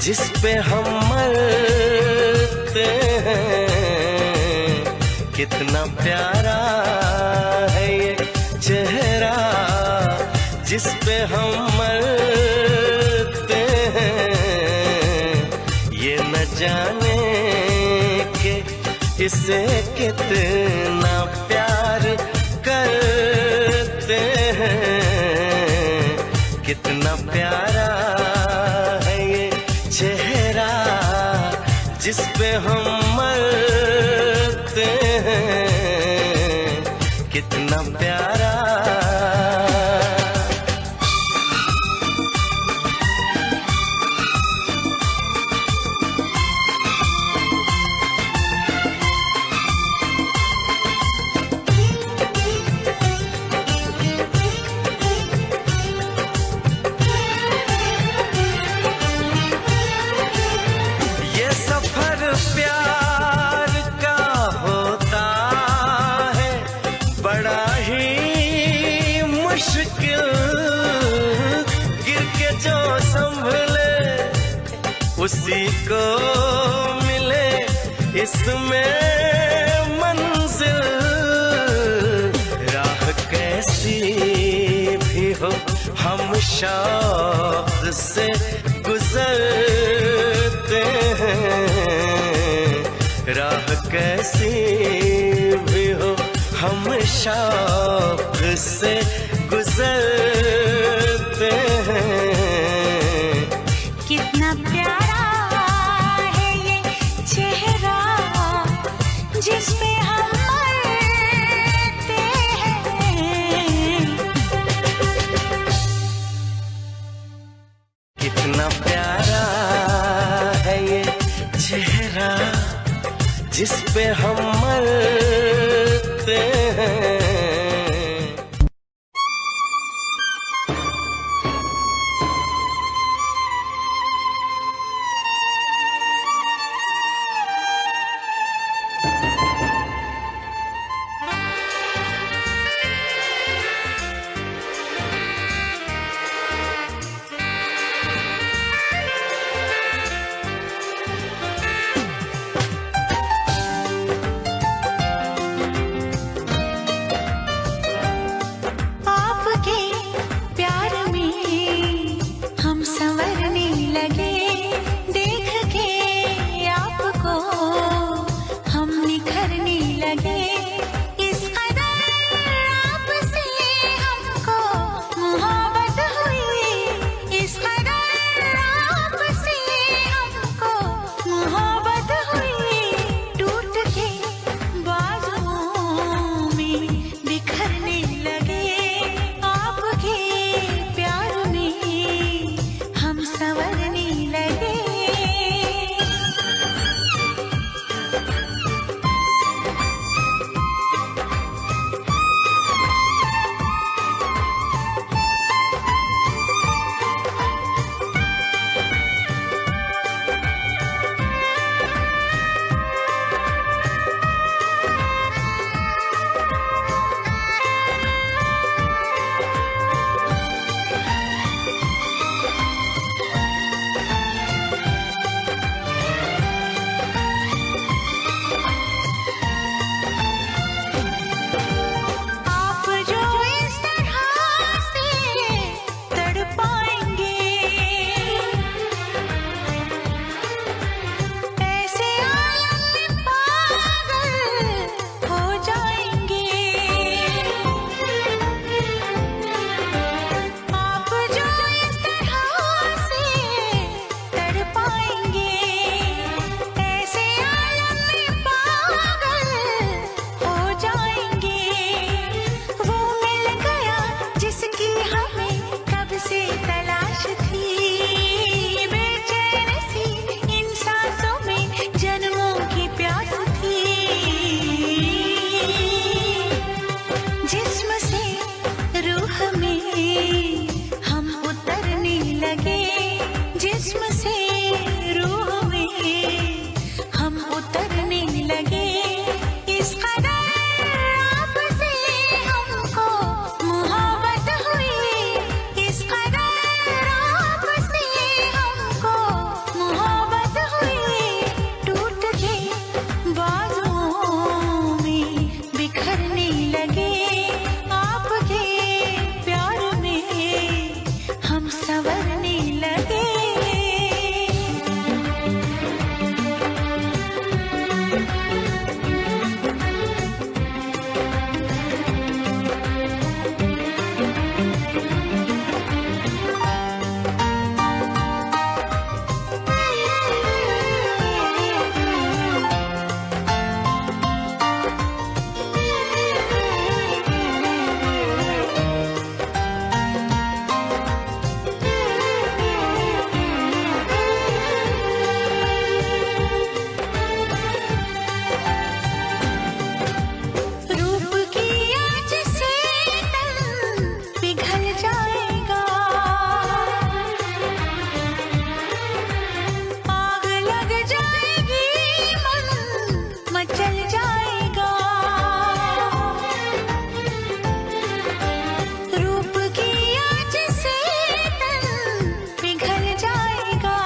जिस पे हम मरते हैं, कितना प्यारा है ये चेहरा जिस पे हम मरते हैं। ये न जाने कि इसे कितना प्यार करते हैं, कितना प्यारा चेहरा जिस पे हम मरते हैं, कितना प्यारा। उसी को मिले इसमें मंजिल, राह कैसी भी हो हम शौक से गुजरते हैं। राह कैसी भी हो हम शौक से गुजरते हैं। कितना प्यारा जिस पे हम मरते हैं, कितना प्यारा है ये चेहरा जिस पे हम मरते हैं। जिस्म से रूह में हम उतरने लगे, इस कदर आपसे हमको मोहब्बत हुई, इस कदर आपसे हमको मोहब्बत हुई। टूट के बाजुओं में बिखरने लगे, आपके प्यार में हम संवरने लगे। रूप की आँच से तन पिघल जाएगा, आग लग जाएगी, मन मचल जाएगा। रूप की आँच से तन पिघल जाएगा,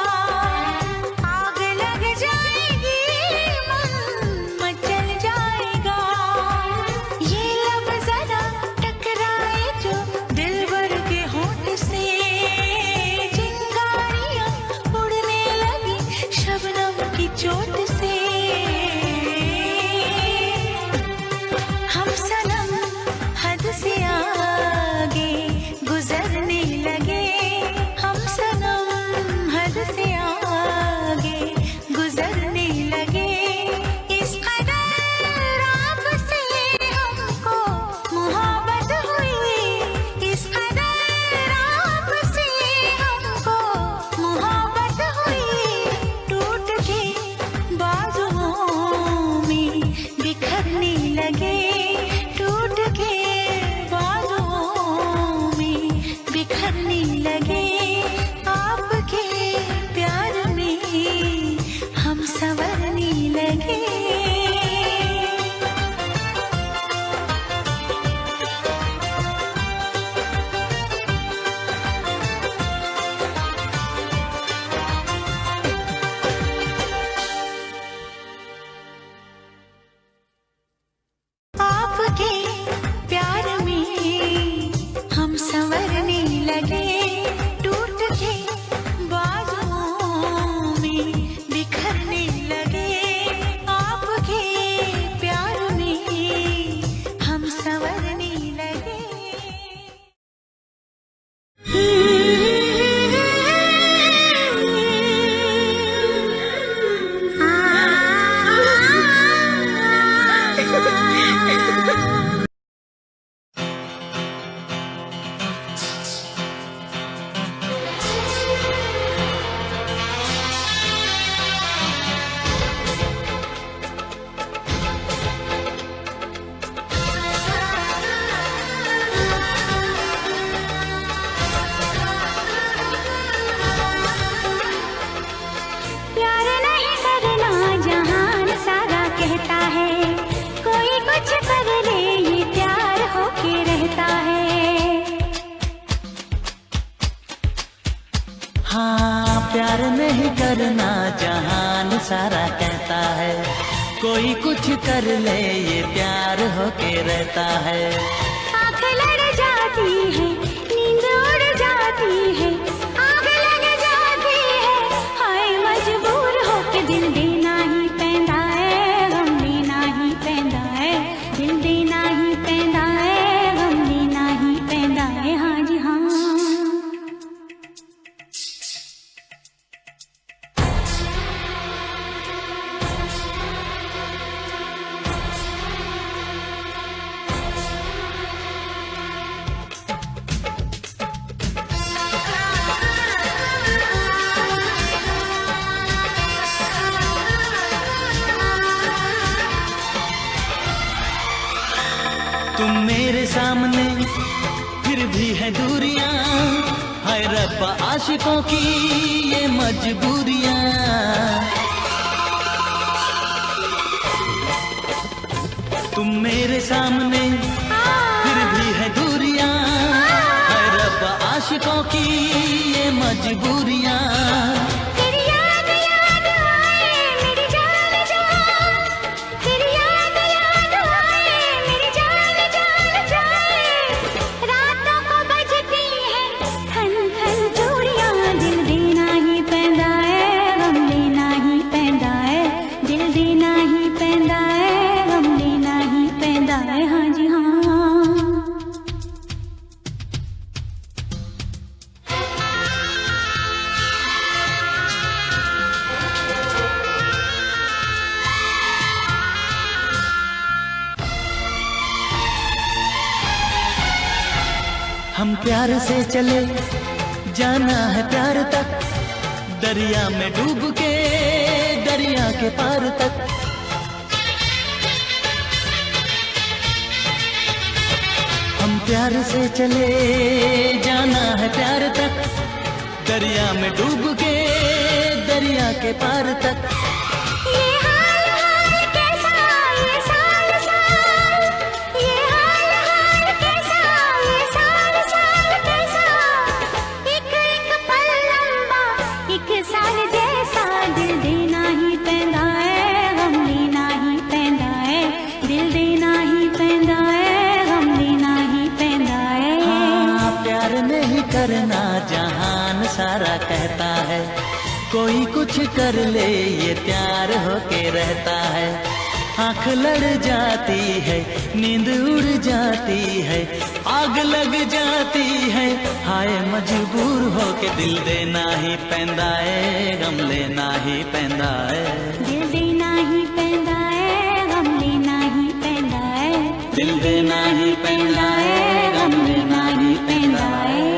आग लग जाएगी, मन मचल जाएगा। ये लब जरा टकराए जो दिलबर के होंठ से, चिंगारियां उड़ने लगी शबनम की चोट से। हम सनम हद से आगे गुजरने लगे, हम सनम हद से आगे गुजरने लगे। इस कदर आपसे हमको मोहब्बत हुई, इस कदर आपसे हमको मोहब्बत हुई। टूट के बाजुओं में बिखरने लगे, टूट के बाजुओं में बिखरने लगे। आपके प्यार में हम संवरने लगे। आपके प्यार में हम संवरने लगे, टूट के बाजुओं में बिखरने लगे। आपके प्यार में हम संवरने लगे। प्यार नहीं करना जहान सारा कहता है, कोई कुछ कर ले ये प्यार होके रहता है। हाँ, प्यार नहीं करना जहान सारा कहता है, कोई कुछ कर ले ये प्यार होके रहता है। आँख लड़ जाती है, नींद उड़ जाती है, आग लग जाती है, हाय मजबूर होके दिल देना ही पैंदा है, गम देना ही पैंदा है, दिल देना ही पैंदा है, गम देना ही पैंदा है। हाँ जी हाँ। तुम मेरे सामने फिर भी है दूरियां, हाय रब्बा आशिकों की ये मजबूरियां। तुम मेरे सामने फिर भी है दूरियां, है रब आशिकों की ये मजबूरियां। हम प्यार से चले जाना है प्यार तक, दरिया में डूब के दरिया के पार तक। हम प्यार से चले जाना है प्यार तक, दरिया में डूब के दरिया के पार तक। करना जहान सारा कहता है, कोई कुछ कर ले ये प्यार होके रहता है। आंख लड़ जाती है, नींद उड़ जाती है, आग लग जाती है, हाय मजबूर होके दिल देना ही पैंदा है, गम लेना ही पैंदा है। दिल देना ही पैंदा है, गम लेना ही पैंदा है। दिल देना ही पैंदा है, गम लेना ही पैंदा है।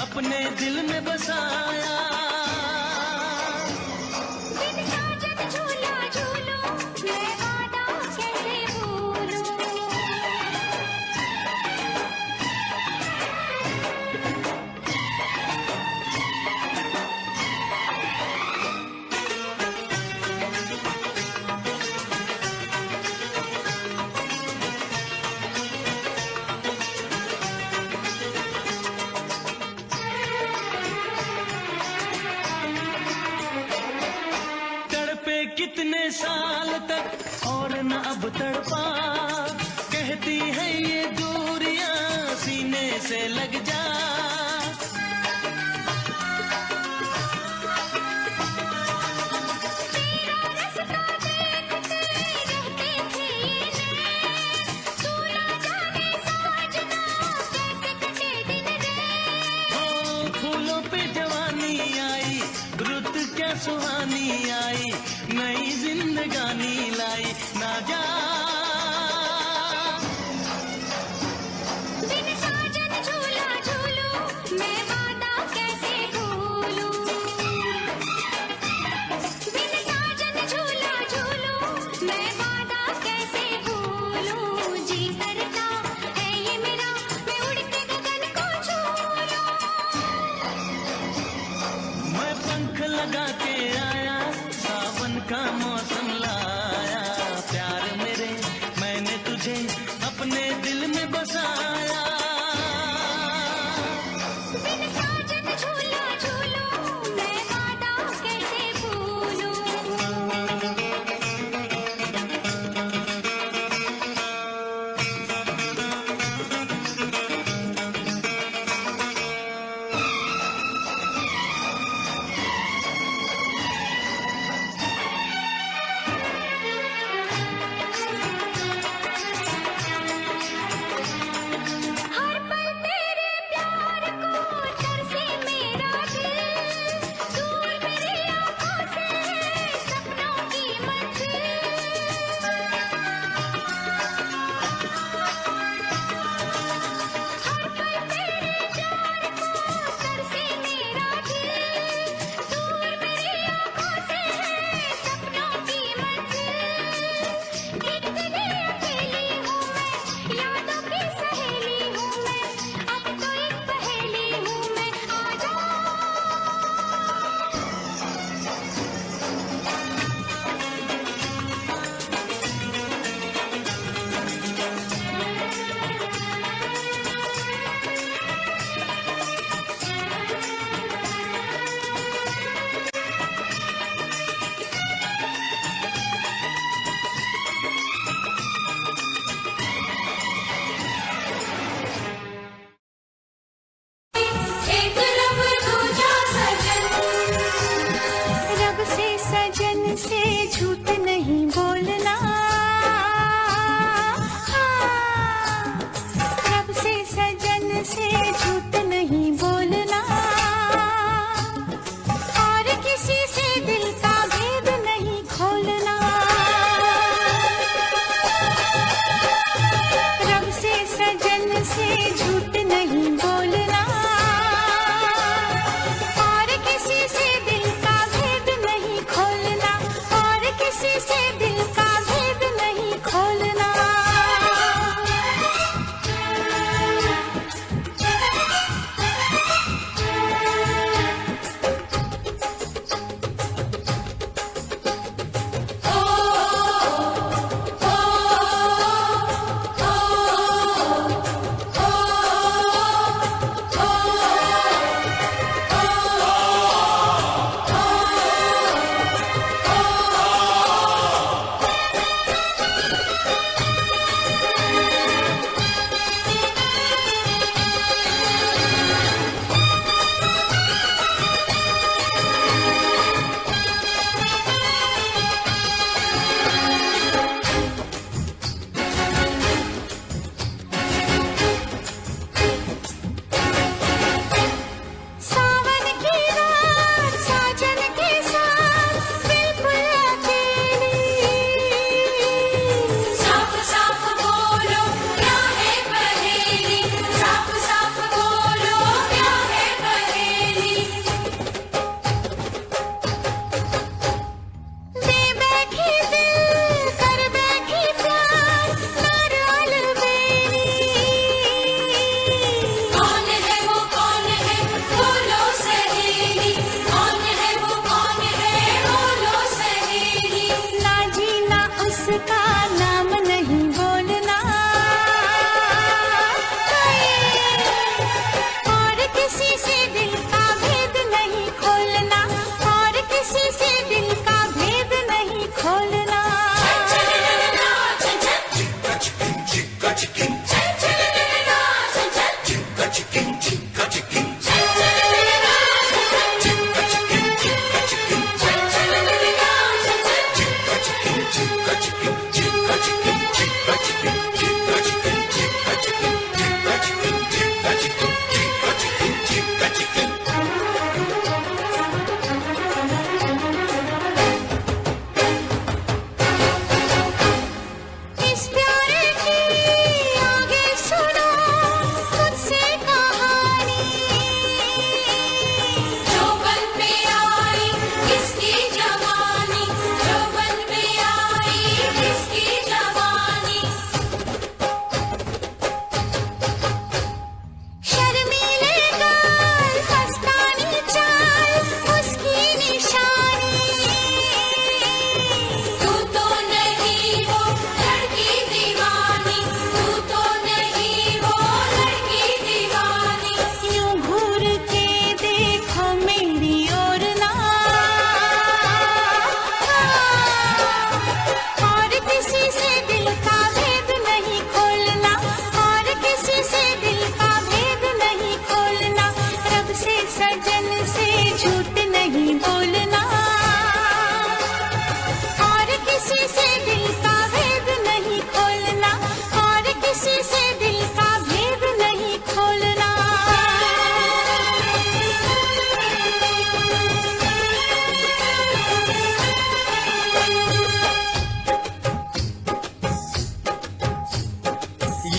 अपने दिल में बसाया। बिन साजन झूला झूलो, मैं वादा कैसे भूलूं। कितने साल तक और न अब तड़पा, कहती है ये दूरियां सीने से लग जा। तेरा रास्ता देखते रहते थे ये नैन, तू ना जाने साजना कैसे कटे दिन रैन। हो फूलों पे जवानी आई, रुत क्या सुहानी आई, नई जिंदगानी लाई। ना जाने तुझे अपने दिल में बसाया। बिन साजन झूला झूलूं मैं वादा कैसे भूलूं।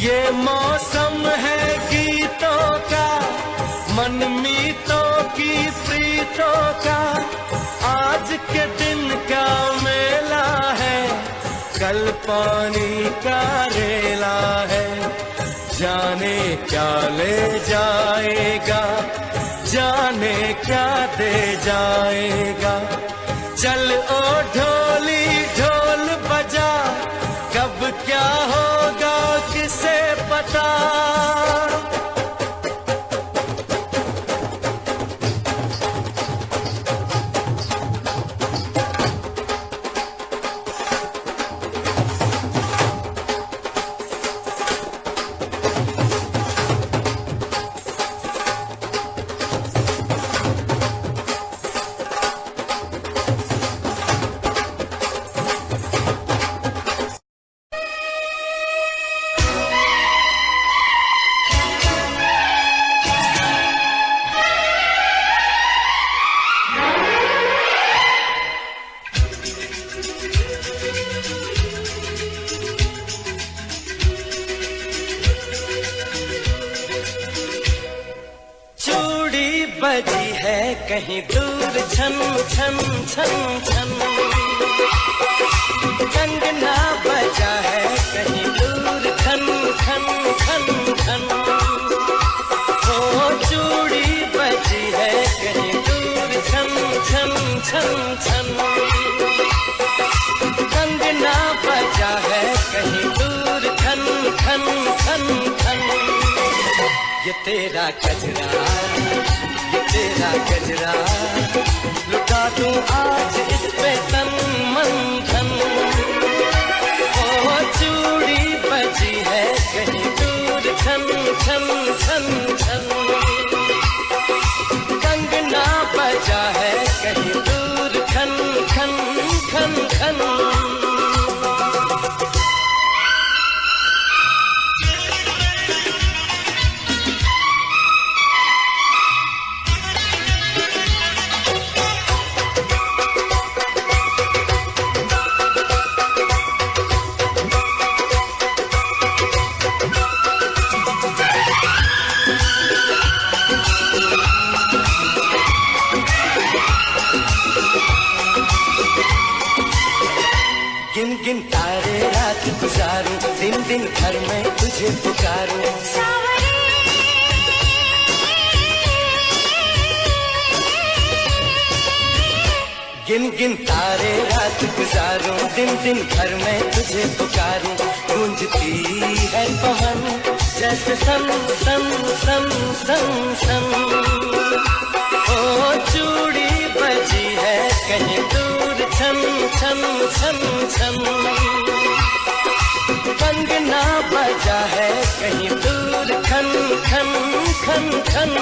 ये मौसम है गीतों का, मनमीतों की प्रीतों का, आज के दिन का मेला है, कल पानी का रेला है। जाने क्या ले जाएगा, जाने क्या दे जाएगा। चल ओ ढोली ढोल बजा, कब क्या होगा किसे पता। बजी है कहीं दूर छन छन छन छन, कंगना बजा है कहीं दूर खन खन खन खन। ओ चूड़ी बजी है कहीं दूर छन छन छन छन, कंगना बजा है कहीं दूर खन खन खन खन। ये तेरा गजरा, ये तेरा गजरा, लुटा दूं आज इस पे तन मन धन। ओ चूड़ी बजी है कहीं दूर छन छन छन छन, कंगना बजा है कहीं दूर खन खन खन खन। गिन गिन तारे रात गुजारूं, दिन दिन घर में तुझे पुकारूं। गिन गिन तारे रात गुजारूं, दिन दिन घर में तुझे पुकारूं। गूंजती है पवन जैसे सन सन सन सन सन। ओ चूड़ी बजी है कहीं दूर छन छन छन छन, कंगना बजा है कहीं दूर खन खन खन खन।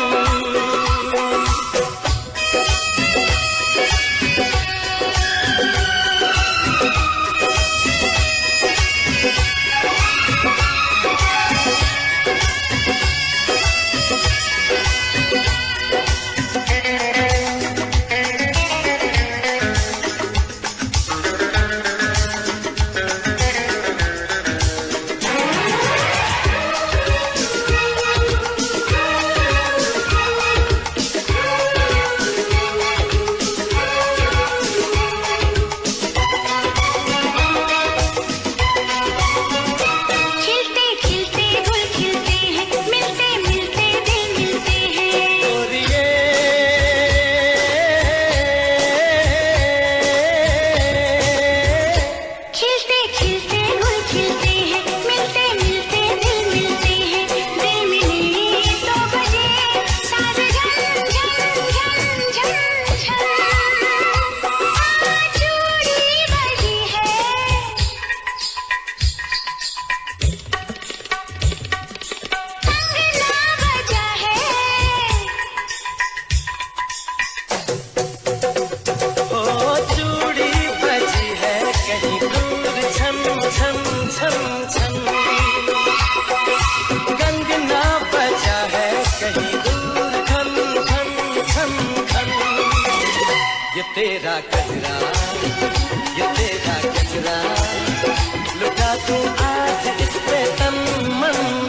ये तेरा गजरा, ये तेरा गजरा, लुटा दूं आज इस पे तन मन।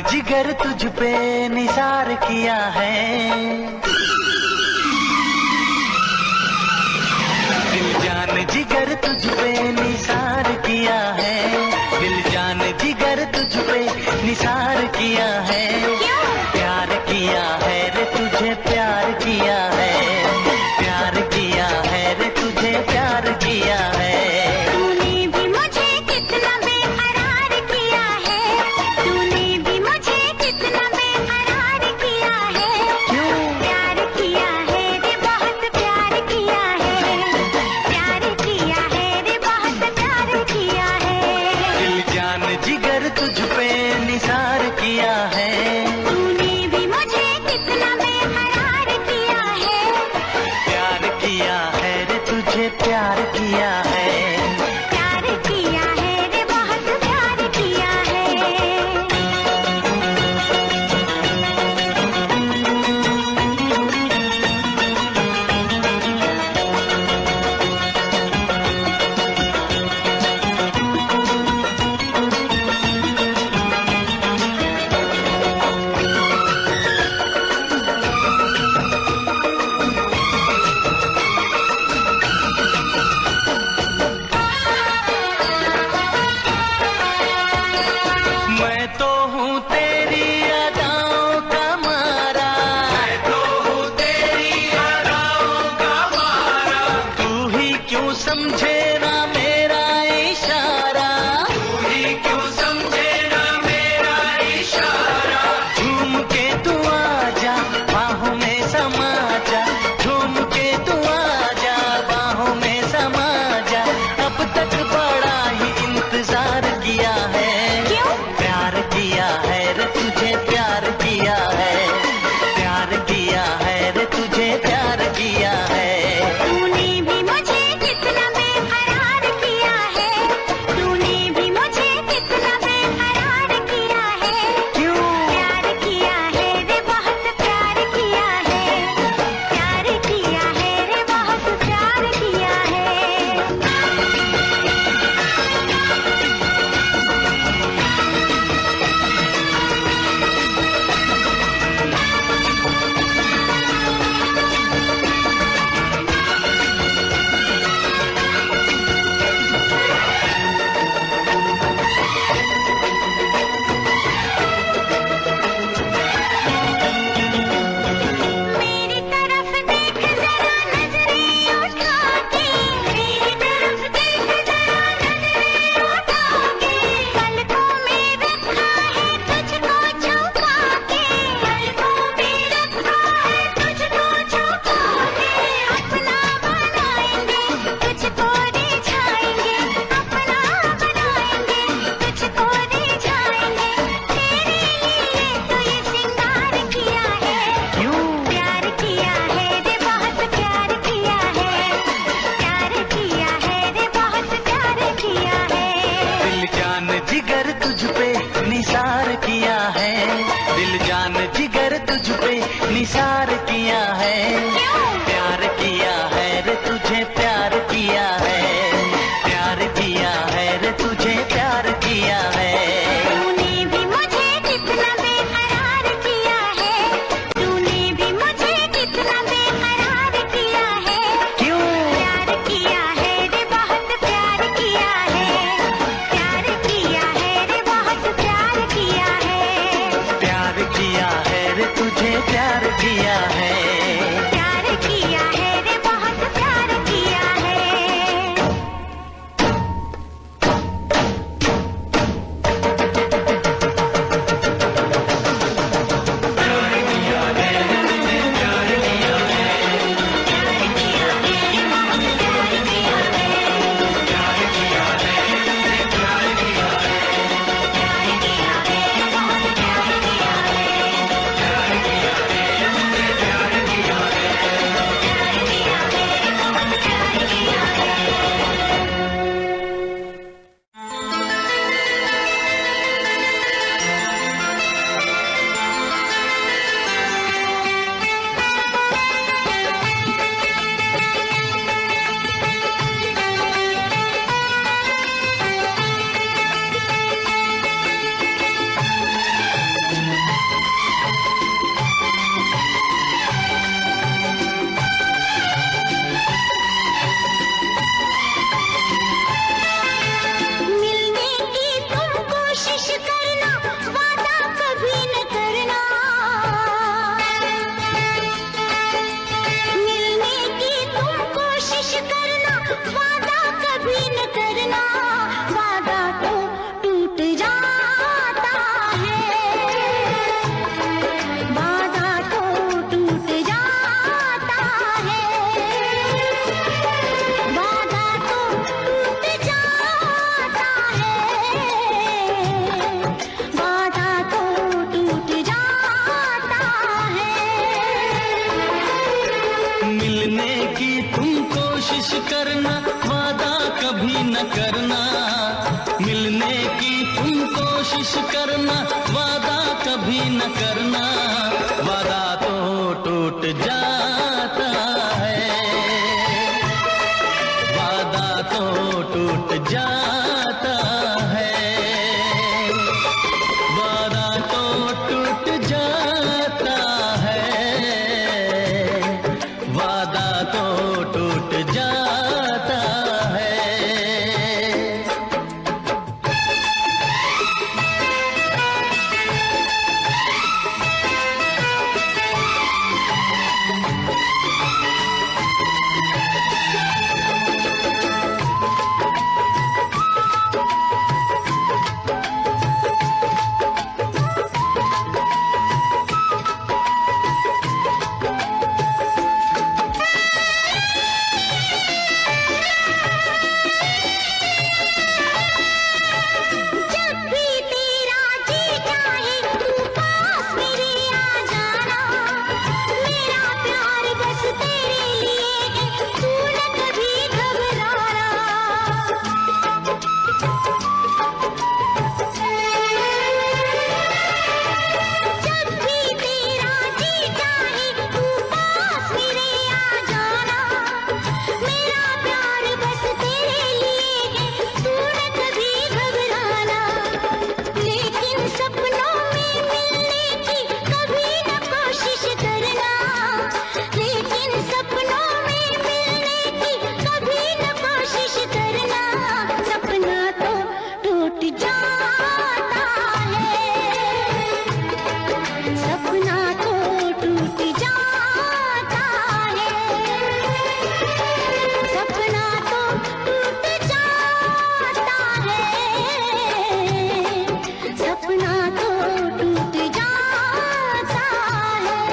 जिगर तुझ पे निसार किया है, दिल जान जिगर तुझ पे निसार किया है, दिल जान जिगर तुझ पे निसार किया है। प्यार किया है रे तुझे प्यार किया है, प्यार किया है रे तुझे प्यार किया है। तूने भी मुझे कितना बेकरार किया है, तूने भी मुझे कितना बेकरार किया है। क्यों? प्यार किया है रे बहुत प्यार किया है, प्यार किया है रे बहुत प्यार किया है। दिल जान जिगर तुझ पे निसार किया है, तूने भी मुझे कितना बेकरार किया है। प्यार किया है रे तुझे प्यार किया है। प्यार किया है रे बहुत प्यार किया है। मैं तो हूँ तेरी अदाओं का मारा, मैं तो हूँ तेरी अदाओं का मारा, तू ही क्यों समझे ना मेरा इशारा, तू ही क्यों समझे ना मेरा इशारा। झूम के तू आजा बाहों में समा जा, झूम के तू आजा बाहों में समा जा। अब तक बड़ा ही इंतजार किया है, प्यार किया है रे तुझे प्यार किया है, प्यार किया है रे तुझे प्यार किया है। तूने भी मुझे कितना बेकरार किया है, तूने भी मुझे कितना बेकरार किया है। क्यों? प्यार किया है रे बहुत प्यार किया है, प्यार किया है रे बहुत प्यार किया है। मेरी तरफ देख जरा नजरें उठा के, मेरी तरफ देख जरा नजरें उठा के। पलकों में रखा है तुझको छुपा के, पलकों में रखा है तुझको छुपा के। अपना बनाएंगे तुझको रिझाएंगे, अपना बनाएंगे तुझको रिझाएंगे। तेरे लिए तो ये सिंगार किया है। क्यों? प्यार किया है रे बहुत प्यार किया है, प्यार किया है रे बहुत प्यार किया है। दिल जान जिगर तुझ पे निसार किया है, दिल जान जिगर तुझ पे निसार किया है। प्यार किया है रे तुझे प्यार किया है, प्यार किया है रे तुझे प्यार किया है। तूने भी मुझे कितना बेकरार किया है, तूने भी मुझे कितना बेकरार किया है। क्यों? प्यार किया है रे बहुत प्यार किया है, प्यार किया है रे बहुत प्यार किया है। प्यार किया है रे तुझे प्यार किया है। प्यार किया है रे बहुत प्यार किया है। वादा कभी न करना, वादा तो टूट जाता है, वादा तो टूट जाता है, वादा तो टूट जाता है, वादा तो टूट जाता है। मिलने की तुम कोशिश करना, वादा कभी न करना। मिलने की तुम कोशिश करना, वादा कभी न करना। वादा तो टूट जाता है, वादा तो टूट जाता है, वादा तो टूट जाता है, वादा तो टूट जाता है। जब भी तेरा जी चाहे तू पास मेरे आ जाना, मेरा प्यार बस तेरे लिए है, तू न कभी घबराना। जब भी तेरा जी चाहे तू पास मेरे आ जाना, मेरा प्यार बस तेरे लिए है, तू न कभी घबराना। लेकिन सपनों में मिलने की कभी न कोशिश करना, लेकिन सपनों में मिलने की कभी न कोशिश करना। सपना तो टूट जाता है, सपना तो टूट जाता है, सपना तो टूट जाता है, सपना तो टूट जाता है।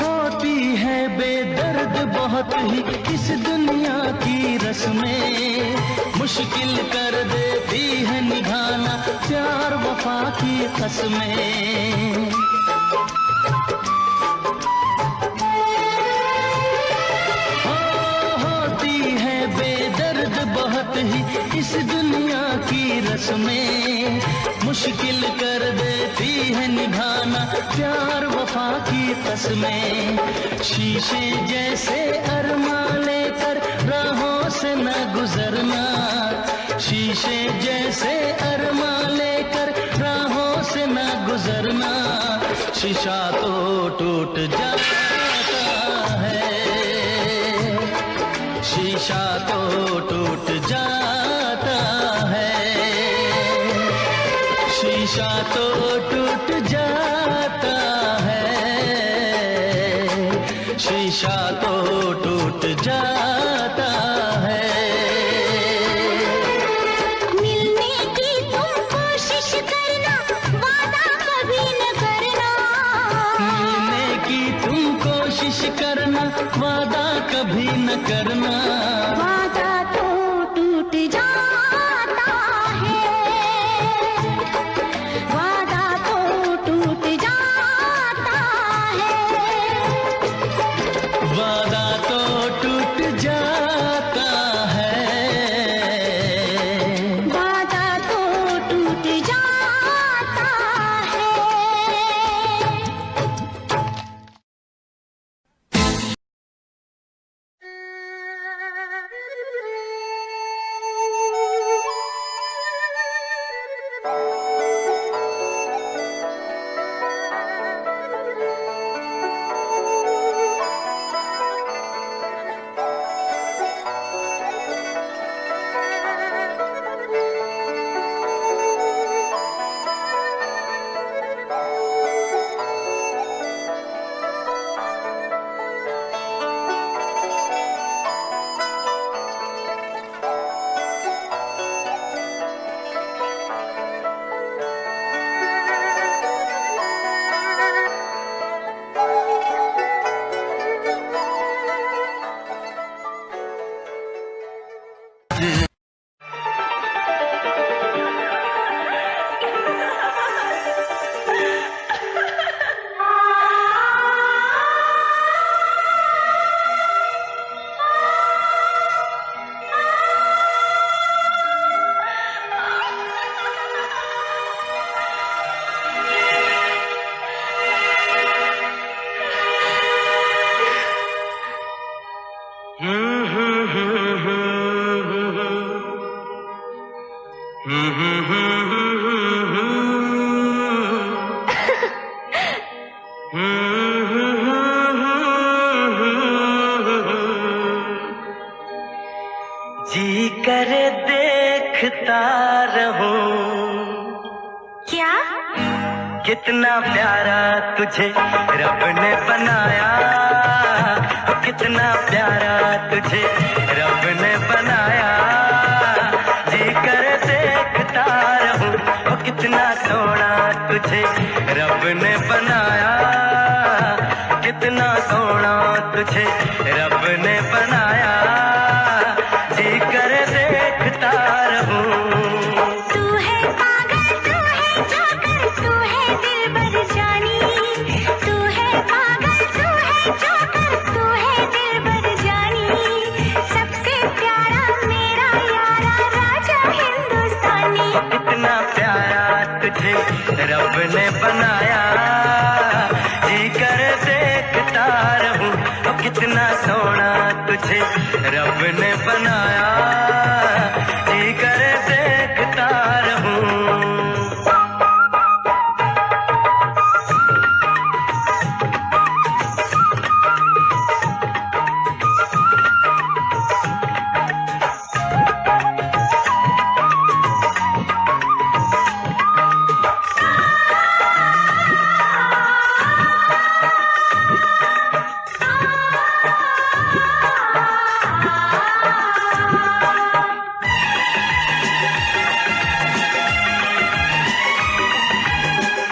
होती है बेदर्द बहुत ही इस दुनिया की रस्में, मुश्किल कर देती है निभाना प्यार वफा की कसमें। होती है बेदर्द बहुत ही इस दुनिया की रस्में, मुश्किल कर देती है निभाना प्यार वफा की कसमें। शीशे जैसे अरमा लेकर राहों से न गुजरना, शीशे जैसे अरमा लेकर राहों से न गुजरना। शीशा तो टूट जाता है, शीशा तो टूट जाता है, शीशा तो टूट जाता है, शीशा तो टूट जाता है। मिलने की तुम कोशिश करना, वादा कभी न करना, मिलने की तुम कोशिश करना, वादा कभी न करना। वादा तो टूट जाता है, वादा तो टूट जाता है, वादा तो टूट जाता जी करे देखता रहूं क्या? कितना प्यारा तुझे रब ने बनाया, कितना प्यारा तुझे रब ने बनाया। जी करे देखता रहूं, कितना सोना तुझे रब ने बनाया, कितना सोना तुझे रब ने बनाया। जी करे देखता रहूं। तू है पागल, तू है जोकर, तू है दिलबर जानी। तू है पागल, तू है जोकर, तू है दिलबर जानी। सबसे प्यारा मेरा यारा राजा हिंदुस्तानी। कितना प्यारा तुझे रब ने बनाया, जी कर देखता रहूं। अब कितना सोना तुझे रब ने बनाया, जी कर देखता रहूं।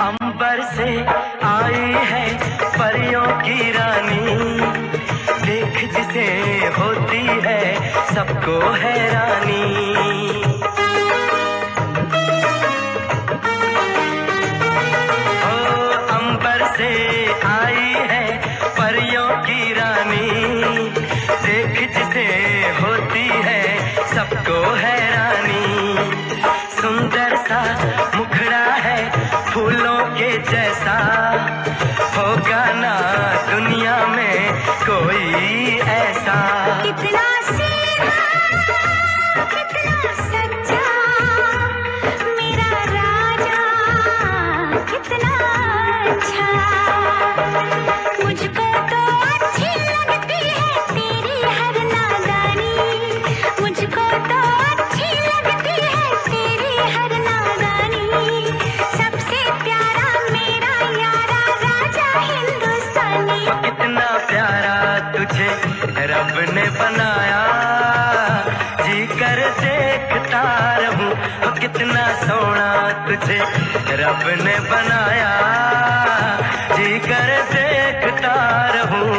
अंबर से आई है परियों की रानी, देख जिसे होती है सबको हैरानी। ओ अंबर से आई है परियों की रानी, देख जिसे होती है सबको हैरानी। सुंदर सा मुखड़ा है फूलों के जैसा, होगा ना दुनिया में कोई ऐसा। कितना सीधा, कितना सच्चा मेरा राजा, कितना अच्छा। मुझको तो अच्छी लगती है तेरी हर नादानी। मुझको तो अच्छी लगती है तेरी हर नादानी। सबसे प्यारा मेरा यारा राजा हिंदुस्तानी। कितना प्यारा तुझे रब ने बनाया, जी कर देखता रहूं। कितना सोना तुझे रब ने बनाया, जी कर देखता रहूं।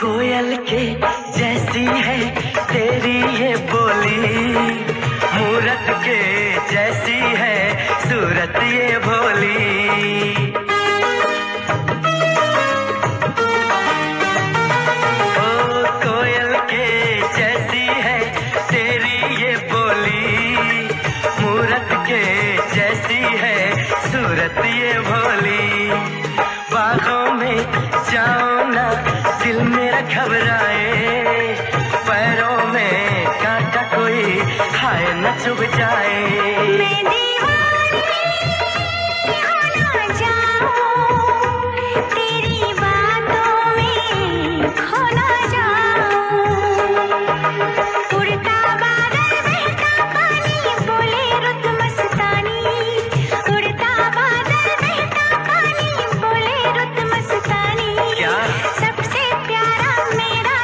कोयल के जैसी है तेरी ये बोली, मूरत के जैसी है सूरत ये भोली। ओ कोयल के जैसी है तेरी ये बोली, मूरत के जैसी है सूरत ये भोली। बागों में जाओ ना दिल मेरा घबराए, पैरों में कांटा कोई खाए न चुभ जाए। मैं दीवानी हो ना जाऊं, तेरी बातों में खो ना जाऊं। उड़ता बादल बहता पानी बोले रुत मस्तानी। उड़ता बादल बहता पानी बोले रुत मस्तानी। क्या? सबसे प्यारा मेरा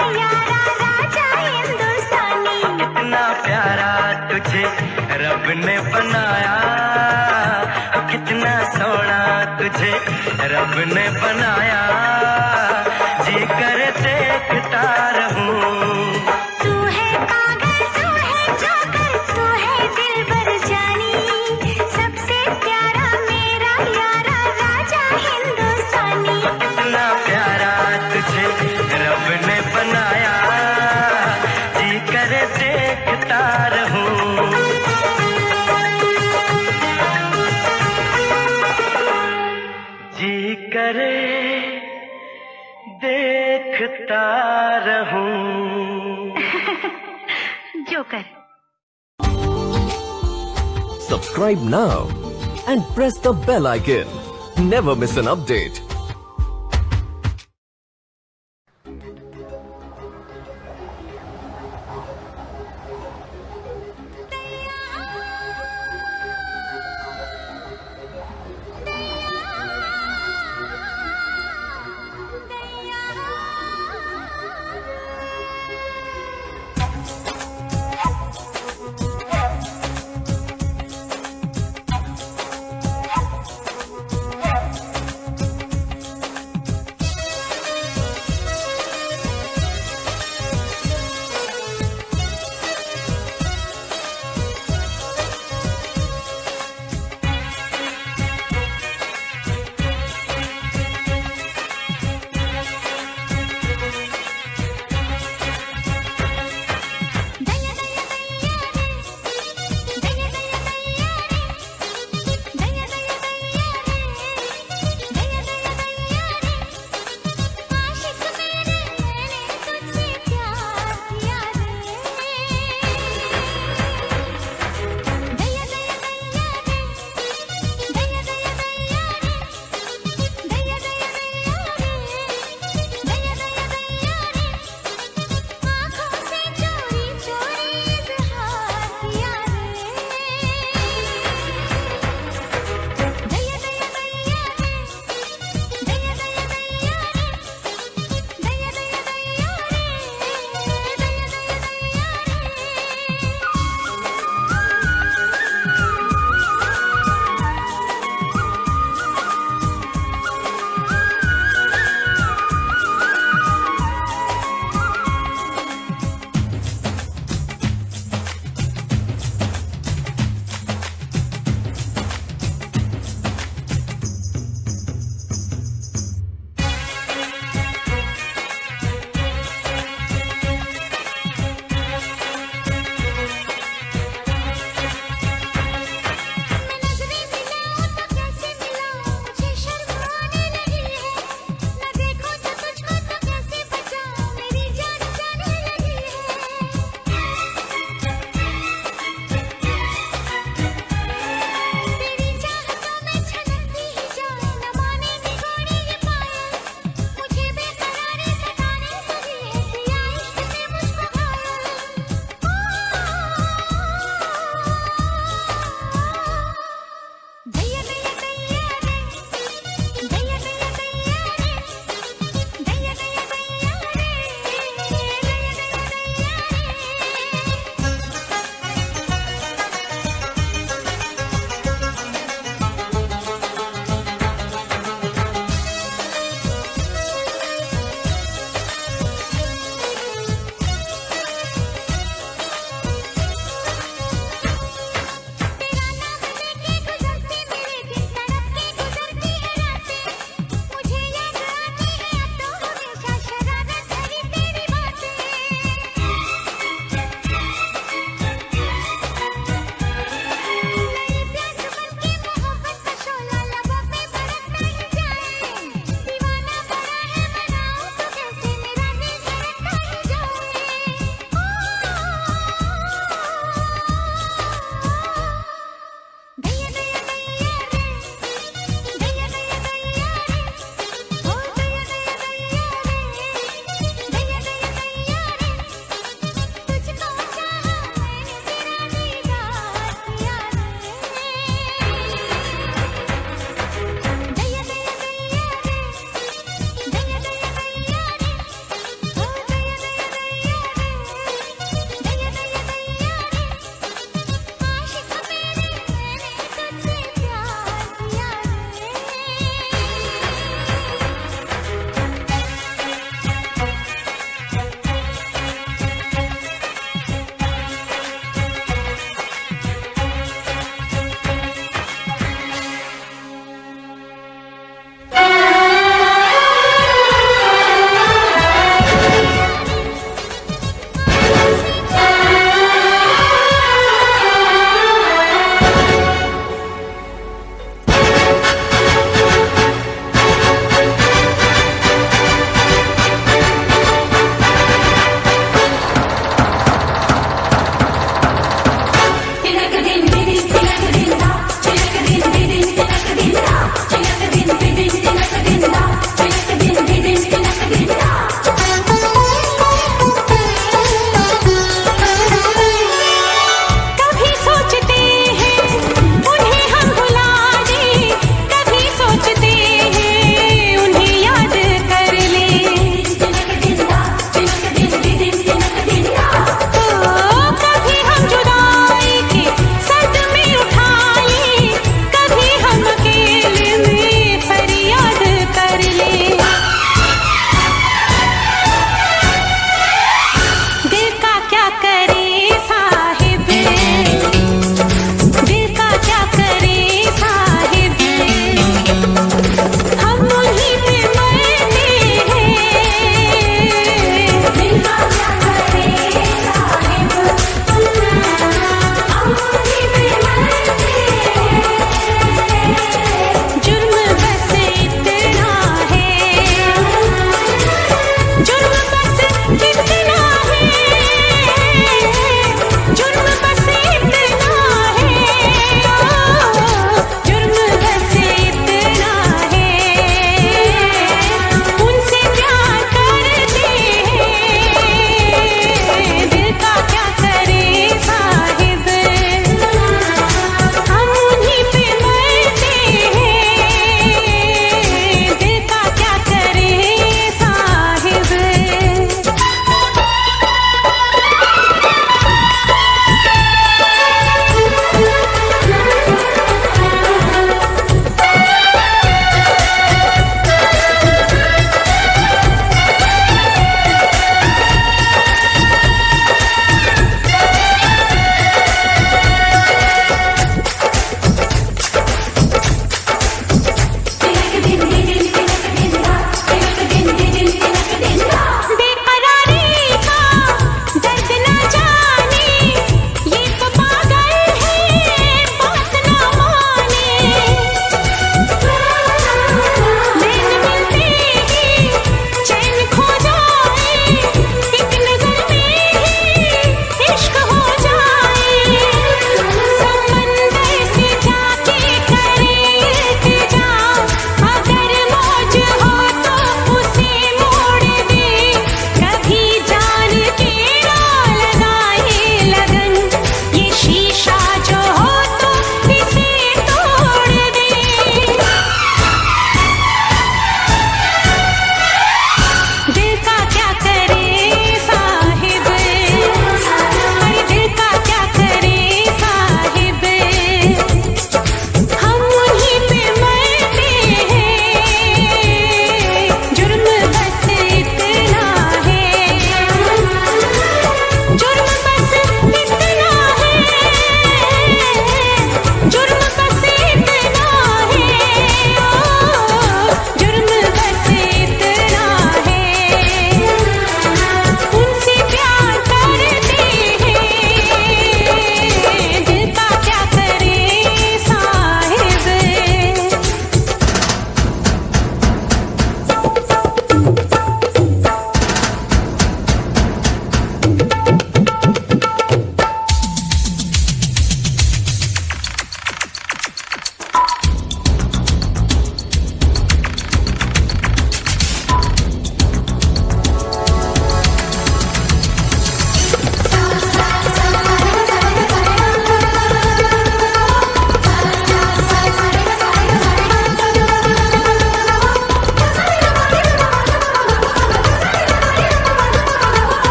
देखता रहूं। Joker. Subscribe now and press the bell icon. Never miss an update.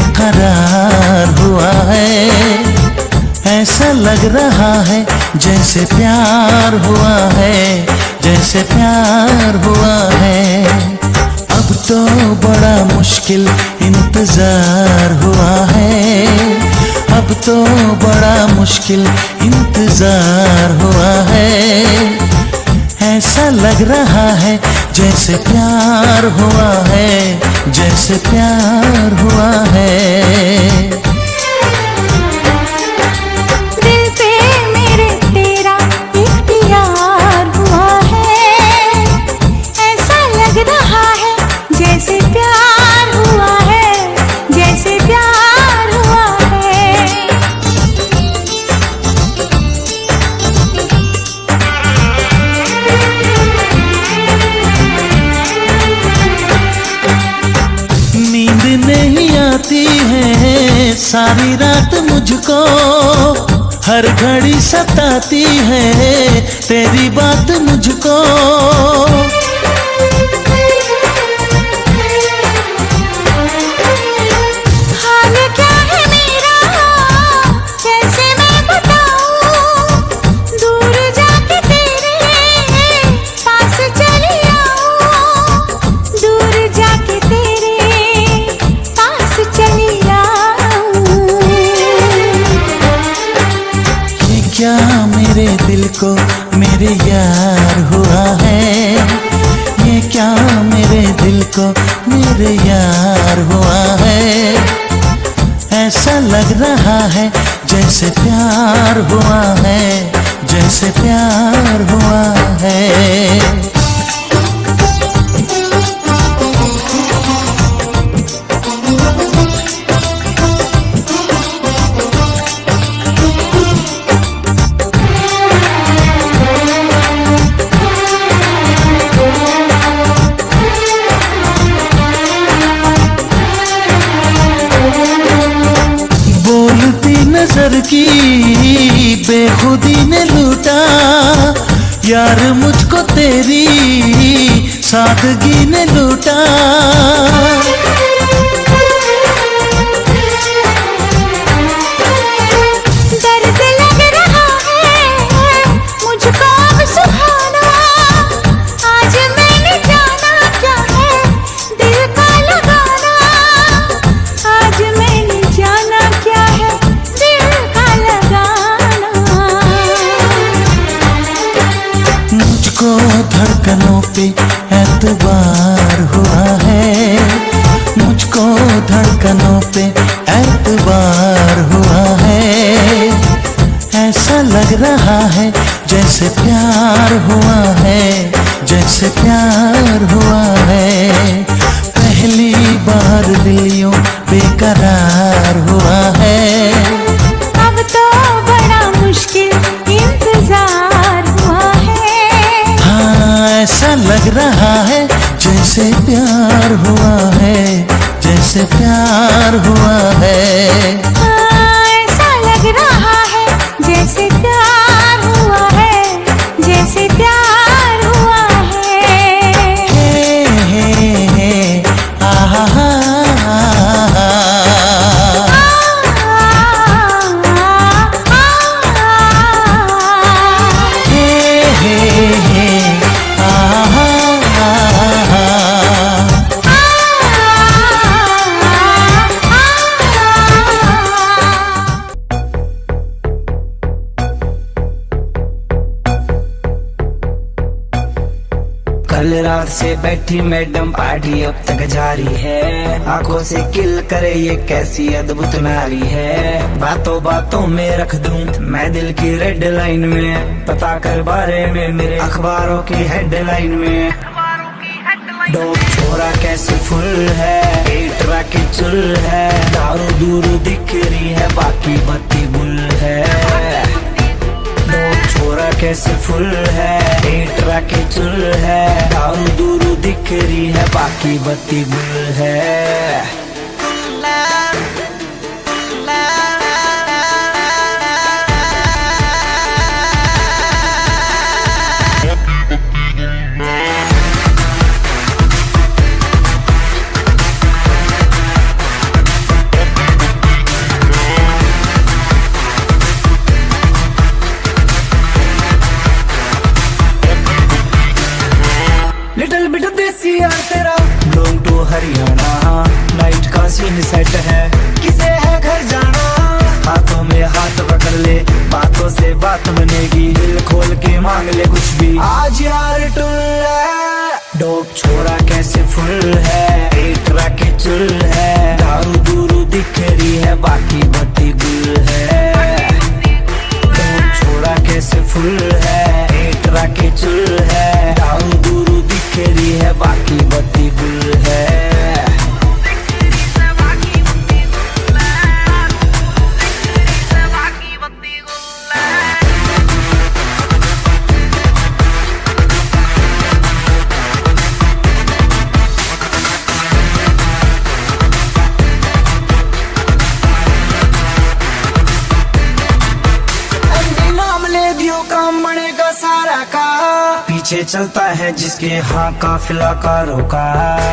बेकरार हुआ है, ऐसा लग रहा है जैसे प्यार हुआ है, जैसे प्यार हुआ है। अब तो बड़ा मुश्किल इंतजार हुआ है, अब तो बड़ा मुश्किल इंतजार हुआ है। ऐसा लग रहा है जैसे प्यार हुआ है, जैसे प्यार हुआ है। दिल पे मेरे तेरा इख्तियार हुआ है, ऐसा लग रहा है जैसे प्यार हुआ है, जैसे प्यार हुआ है। नींद नहीं आती है सारी रात मुझको, हर घड़ी सताती है तेरी बात मुझको। हाल क्या है मेरा कैसे मैं बताऊं, दूर जाके तेरे पास चली आऊं, दूर जाके तेरे पास चली आऊं। ये क्या मेरे दिल को मेरे यार हुआ है, ये क्या मेरे दिल को मेरे यार हुआ है। ऐसा लग रहा है जैसे प्यार हुआ है, जैसे प्यार हुआ है। नजर की बेखुदी ने लूटा, यार मुझको तेरी सादगी ने लूटा। दर्द लग रहा है मुझको अब सुहाना, आज मैंने जाना क्या है दिल का लगाना, आज मैंने जाना क्या है दिल का लगाना। मुझको धड़कनों पे एतबार हुआ है, मुझको धड़कनों पे एतबार हुआ है। ऐसा लग रहा है जैसे प्यार हुआ है, जैसे प्यार हुआ है। पहली बार दिल यूं बेकरार हुआ है, अब तो बड़ा मुश्किल इंतजार हुआ है। हाँ ऐसा लग रहा है जैसे प्यार हुआ है, जैसे प्यार हुआ है। हाँ, ऐसा लग रहा है जैसे प्यार हुआ है, जैसे प्यार हुआ है। हे आहा हा कल रात से बैठी मैडम पार्टी अब तक जारी है, आंखों से किल करे ये कैसी अद्भुत नारी है। बातों बातों में रख दूं मैं दिल की रेड लाइन में, पता कर बारे में मेरे अखबारों की हेडलाइन में। डोप छोरा कैसे फुल है, पेट राके चुल है, दारू दूर दिख रही है बाकी बत्ती गुल है। डोप छोरा कैसे फुल है, पेट राके चुल है, दारू दूर दिख रही है बाकी बत्ती गुल है। हरियाणा, नाइट का सीन सेट है, किसे है घर जाना, हाथों में हाथ पकड़ ले, बातों से बात बनेगी, दिल खोल के मांग ले कुछ भी, आज यार टुल है, डोप छोड़ा कैसे फुल है, एक राके चुल है, दारू दूरू दिख रही है, बाकी बत्ती गुल है, डोप छोड़ा कैसे फुल है, एक राके चुल है, दारू दूरू दिख रही है, बाकी बत्ती गुल है। काम बनेगा सारा का, पीछे चलता है जिसके हाँ काफिला कारों का,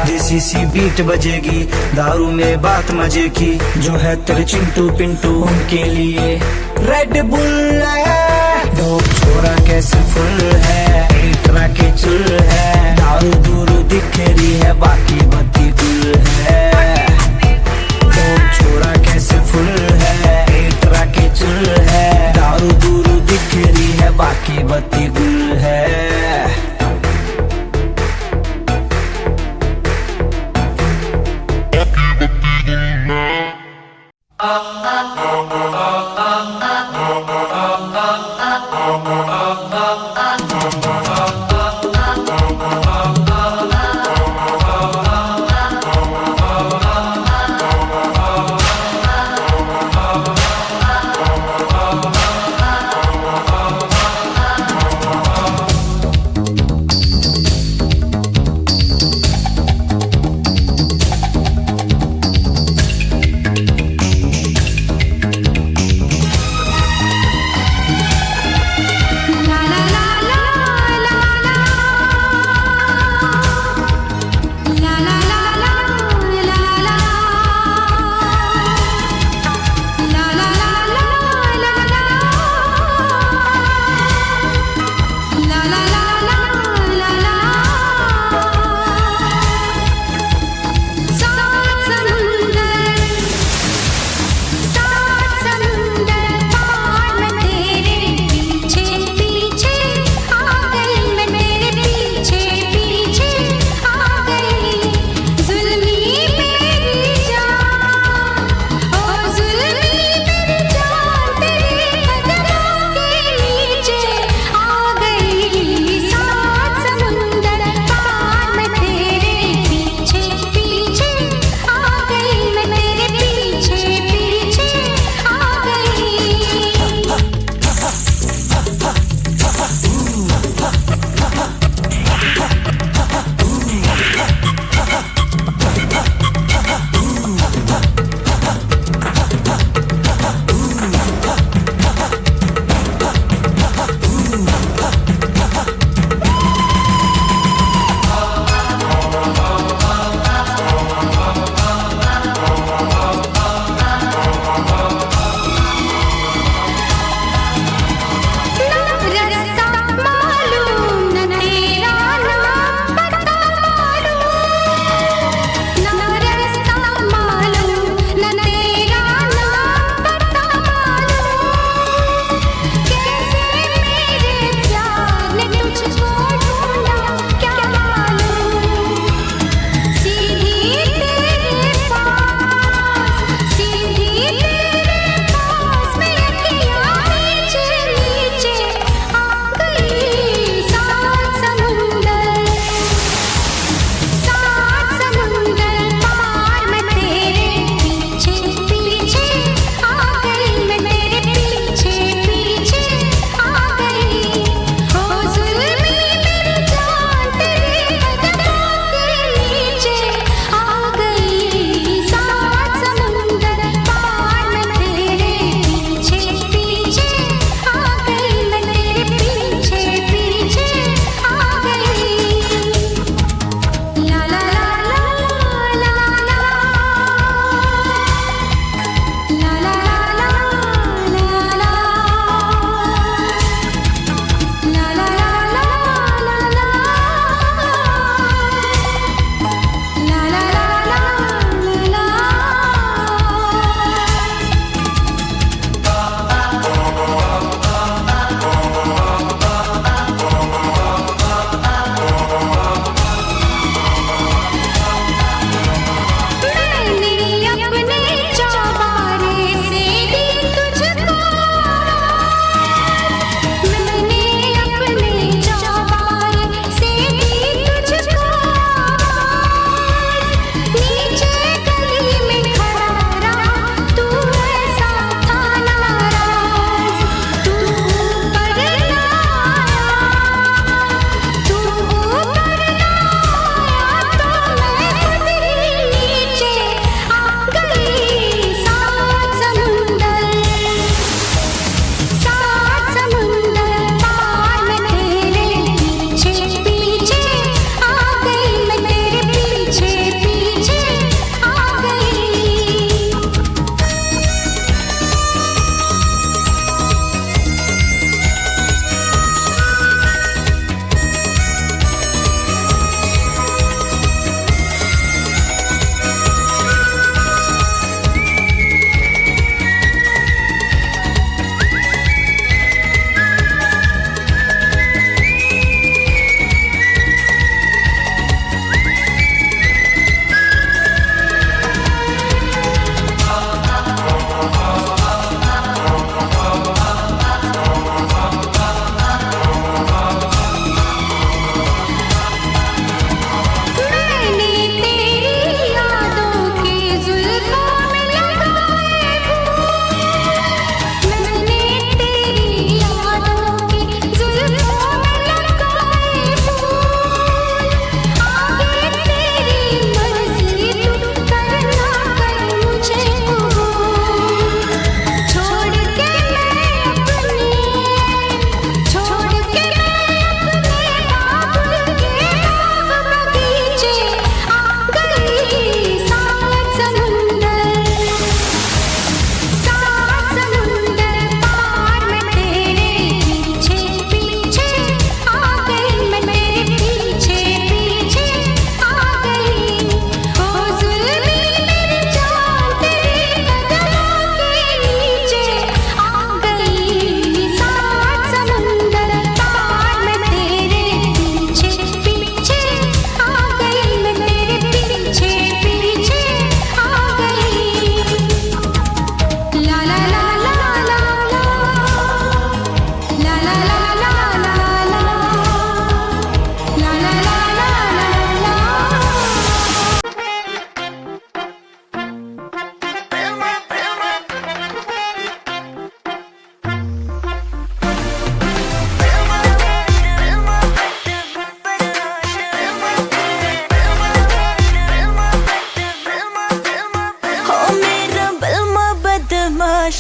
देसी सी बीट बजेगी, दारू में बात मजे की, जो है तेरे चिंटू पिंटू उनके लिए रेड बुल है, डोप छोरा कैसे फुल है, एक राके चुल है, दारू दूरू दिख रही है, बाकी बत्ती गुल है, डोप छोरा कैसे फुल है, एक राके चुल है, दारू दूरू दिख रही है, बाकी बत्ती गुल है।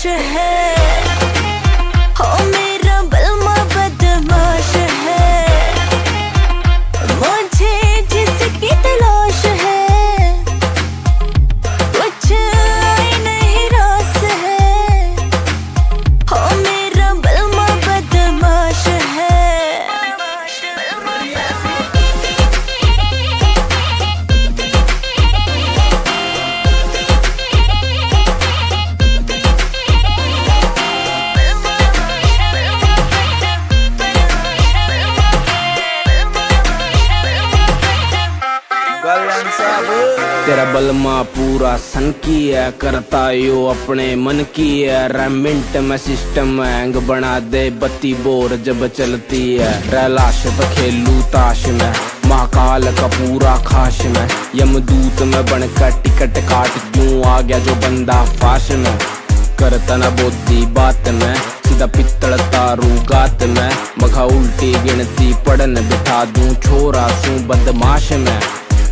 तलाश है। हो मेरा बलमा बदमाश है, मुझे जिसकी तलाश है कुछ आई नहीं रास है। हो मेरा बलमा बदमाश है। तेरा बलमा पूरा सन की है, करता यो अपने मन की है। रेमिंट में सिस्टम हैंग बना दे, बत्ती बोर जब चलती है। रैलाश तो खेलू ताश में, महाकाल का पूरा खाश में। यमदूत में बनकर टिकट काट क्यों आ गया जो बंदा फाश में। करता न बोती बात में, सीधा पित्तल तारू गात में। मखा उल्टी गिनती पढ़न बिठा दूं, छोरा सू बदमाश में।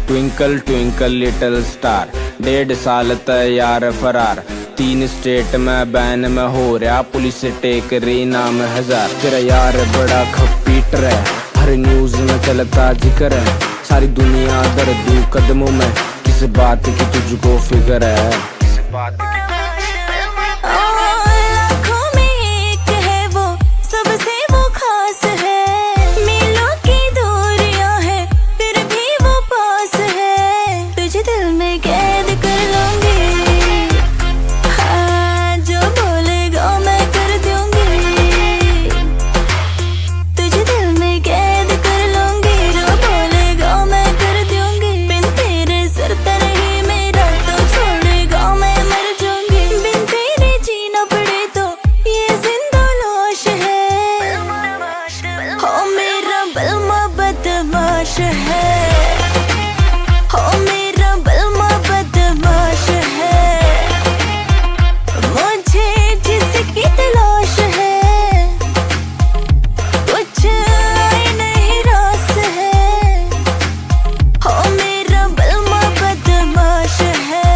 ट्विंकल ट्विंकल लिटिल स्टार, 1.5 साल तैयार फरार। 3 स्टेट में बैन में हो रहा, पुलिस टेक रही नाम 1000। तेरा यार बड़ा खपीटर है, हर न्यूज में चलता जिक्र है। सारी दुनिया दर्दू कदमों में, किस बात की तुझको फिक्र है। किस बात की लाखों में एक है वो, सबसे वो खास है। मीलों की दूरियां है, फिर भी वो पास है। तुझे दिल में कैद कर लूंगी, हाँ जो बोलेगा मैं कर दूंगी। तुझे दिल में कैद कर लूंगी, जो बोलेगा मैं कर दूंगी। बिन तेरे सर तर ही मेरा तो छोड़ेगा मैं मर जाऊंगी। बिन तेरे जीना पड़े तो ये जिंदा लाश है। हो मेरा बलमा बदमाश है। हो मेरा बलमा बदमाश है, मुझे जिसकी तलाश है कुछ आई नहीं रास है। हो मेरा बलमा बदमाश है।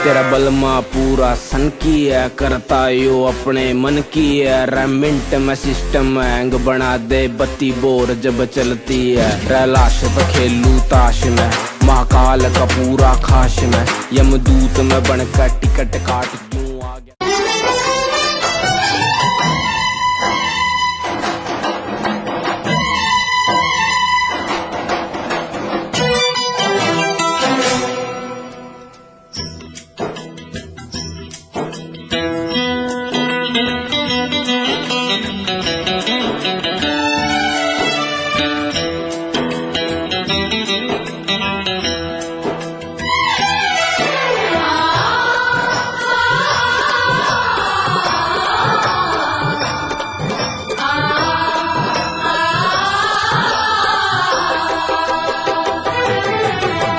तेरा बलमा पूरा सन की है, करता यो अपने मन की है। रेमिंट में सिस्टम हैंग बना दे, बत्ती बोर जब चलती है। रैलाश तो खेलू ताश में, महाकाल का पूरा खाश में। यमदूत में बनकर टिकट काट क्यों आ गया।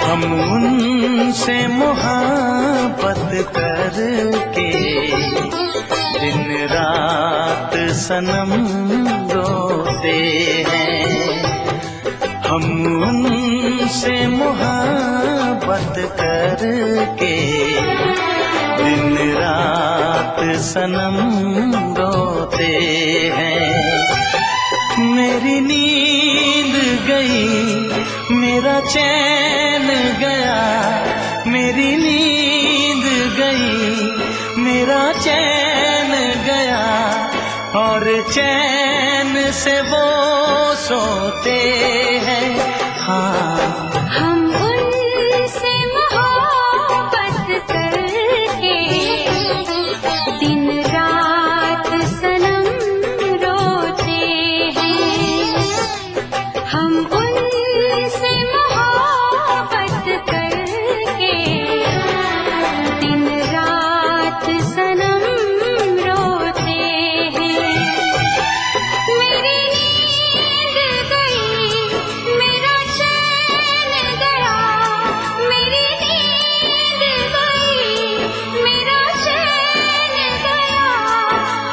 हम उनसे मोहब्बत करके दिन रात सनम रोते हैं। हम उनसे मोहब्बत करके दिन रात सनम रोते हैं। मेरी नींद गई, मेरा चैन गया। मेरी नींद गई, मेरा चैन गया। और चैन से वो सोते हैं। हाँ हम उनसे मोहब्बत करके दिन रात सनम रोते हैं। हम उनसे मोहब्बत करके दिन रात सनम रोते हैं। मेरी नींद गई, मेरा चैन गया। मेरी नींद गई, मेरा चैन गया।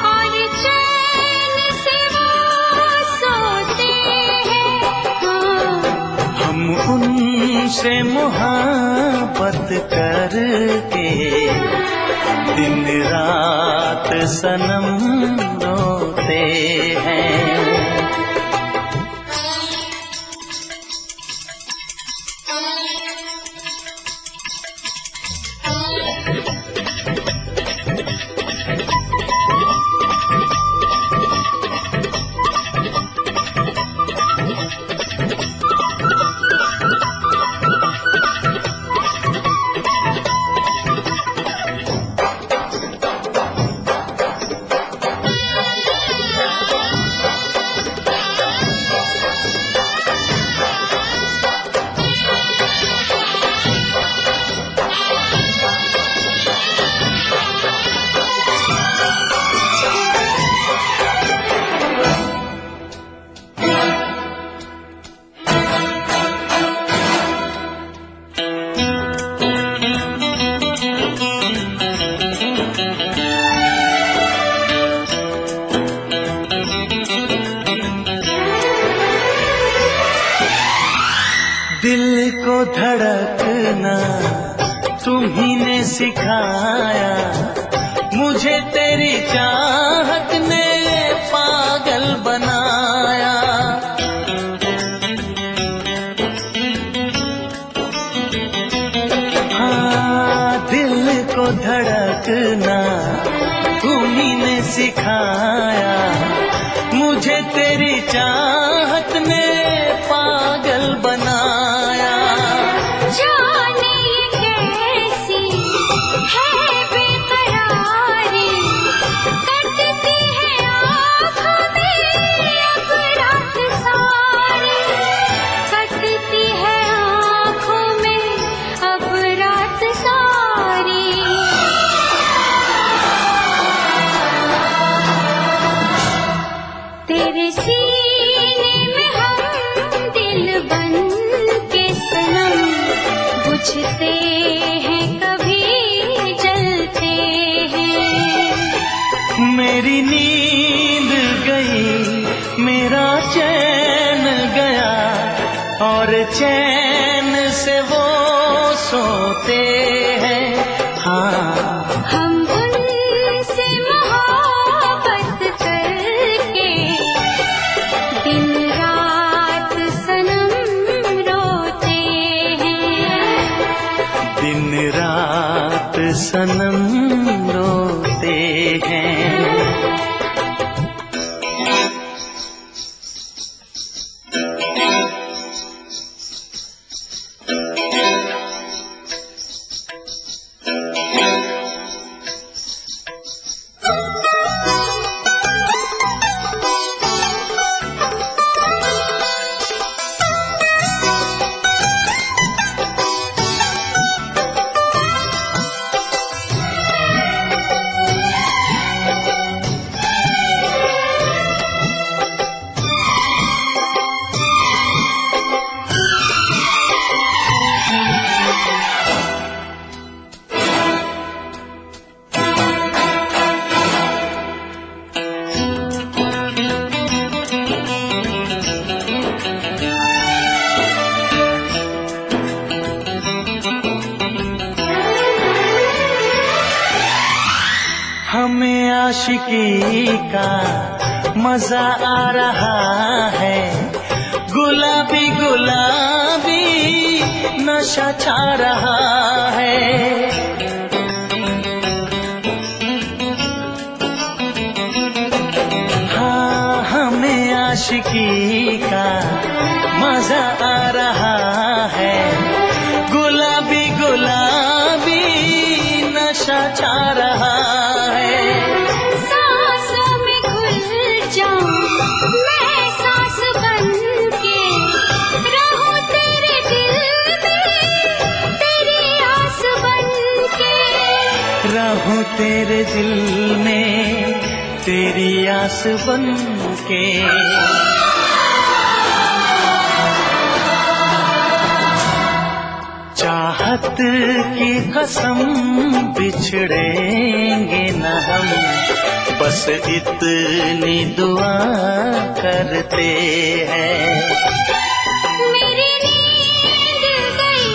और चैन से वो सोते हैं। हाँ हम तुमसे मोहब्बत करके दिन रात सनम रोते हैं। दिल को धड़कना तुम्ही ने सिखाया, मुझे तेरी चाहत ने पागल बनाया। हाँ, दिल को धड़कना तुम्ही ने सिखाया, मुझे तेरी चाहत ने पागल बनाया। जाने ये कैसी है बेकरारी, कटती है आँखों में अब रात सारी, कटती है आँखों में अब रात सारी। तेरे सीने में हम दिल बन के सनम, बुझते हैं कभी जलते हैं। मेरी नींद गई, मेरा चैन गया, और चैन से वो सोते हैं। हाँ, हम उनसे मोहब्बत करके दिन रात सनम रोते हैं। दिन रात सनम रोते हैं। हमें आशिकी का मजा आ रहा है, गुलाबी गुलाबी नशा छा रहा है। हाँ, हमें आशिकी का मजा आ रहा है, गुलाबी गुलाबी नशा छा रहा है। सांसों में घुल जाऊं मैं सांस बन के, रहूं तेरे दिल में तेरी आस बन के। रहूं तेरे दिल में तेरी आस बन के। चाहत की कसम बिछड़ेंगे न हम, बस इतनी दुआ करते हैं। मेरी नींद गई,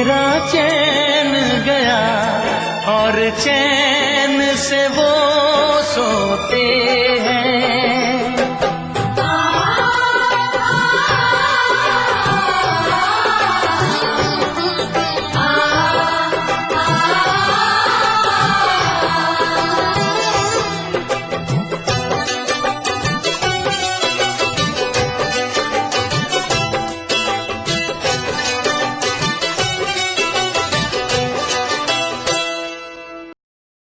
मेरा चैन गया और चैन से वो सोते